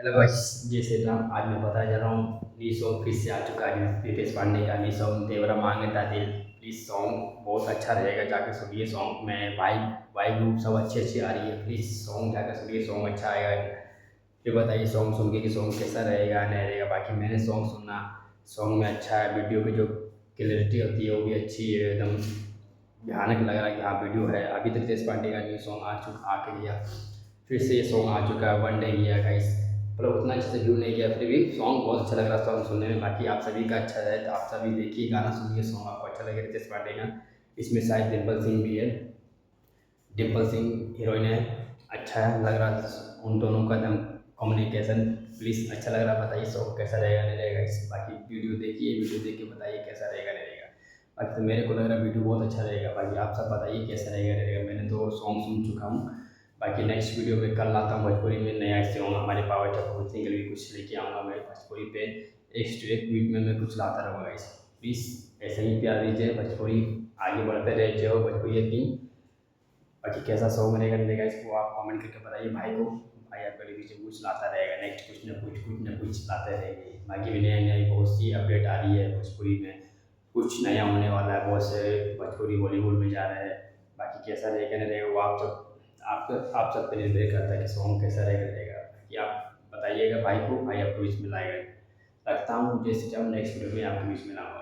Hello guys, जय श्री राम। आज मैं बताया जा रहा हूँ न्यू सॉन्ग फिर से आ चुका है रितेश पांडे का न्यू सॉन्ग देवरा मांगता दिल। प्लीज़ सॉन्ग बहुत अच्छा रहेगा, जाकर सुनिए सॉन्ग में। वाइब वाइब लूप सब अच्छी अच्छी आ रही है। प्लीज़ सॉन्ग जाकर सुनिए, सॉन्ग अच्छा आएगा। फिर बताइए सॉन्ग सुन के कि सॉन्ग कैसा रहेगा नहीं रहेगा। बाकी मैंने सॉन्ग सुना, सॉन्ग में अच्छा है, वीडियो की जो क्लियरिटी होती है वो भी अच्छी है, एकदम भयानक लग रहा है कि हाँ वीडियो है। अभी तक रितेश पांडे का न्यू सॉन्ग आके गया, फिर से ये सॉन्ग आ चुका है, वन डे गया गाइस। मतलब उतना अच्छे से व्यू नहीं किया, फिर भी सॉन्ग बहुत अच्छा लग रहा है सॉन्ग सुनने में। बाकी आप सभी का अच्छा है तो आप सभी देखिए, गाना सुनिए, सॉन्ग आपको अच्छा लगे रितेश पांडे का। इसमें शायद डिम्पल सिंह भी है, डिम्पल सिंह हीरोइन है। अच्छा है लग रहा है उन दोनों का एकदम कम्युनिकेशन। प्लीज़ अच्छा लग रहा है, बताइए सॉन्ग कैसा रहेगा नहीं रहेगा। इस बाकी वीडियो देखिए, वीडियो देख के बताइए कैसा रहेगा नहीं रहेगा। बाकी तो मेरे को लग रहा है वीडियो बहुत अच्छा रहेगा। बाकी आप सब बताइए कैसा रहेगा नहीं रहेगा। मैंने तो सॉन्ग सुन चुका हूँ। बाकी नेक्स्ट वीडियो में कल लाता हूँ भोजपुरी में नया सॉन्ग, हमारे पावर चौक सिंगल भी कुछ लेके आऊँगा मैं भोजपुरी पे। एक वीक में मैं कुछ लाता रहूँगा इस। प्लीज़ ऐसे ही प्यार दीजिए, भोजपुरी आगे बढ़ते रहे, जय हो भोजपुरी की। बाकी कैसा सॉन्ग रहेगा नहीं रहेगा इसको आप कमेंट करके बताइए भाई को। भाई आपका रिव्यू कुछ लाता रहेगा, नेक्स्ट कुछ ना कुछ लाते रहेंगे। बाकी भी नई नई बहुत सी अपडेट आ रही है भोजपुरी में, कुछ नया होने वाला है, बहुत से भोजपुरी बॉलीवुड में जा रहे हैं। बाकी कैसा रहेगा नहीं रहेगा वो आप सब पे निर्भर करता है कि सॉन्ग कैसा रहेगा नहीं रहेगा। बाकी आप बताइएगा भाई को, भाई आपको बीच में लाएगा। रखता हूँ, जैसे चाहूँ नेक्स्ट वीडियो में आपके बीच में लाऊंगा।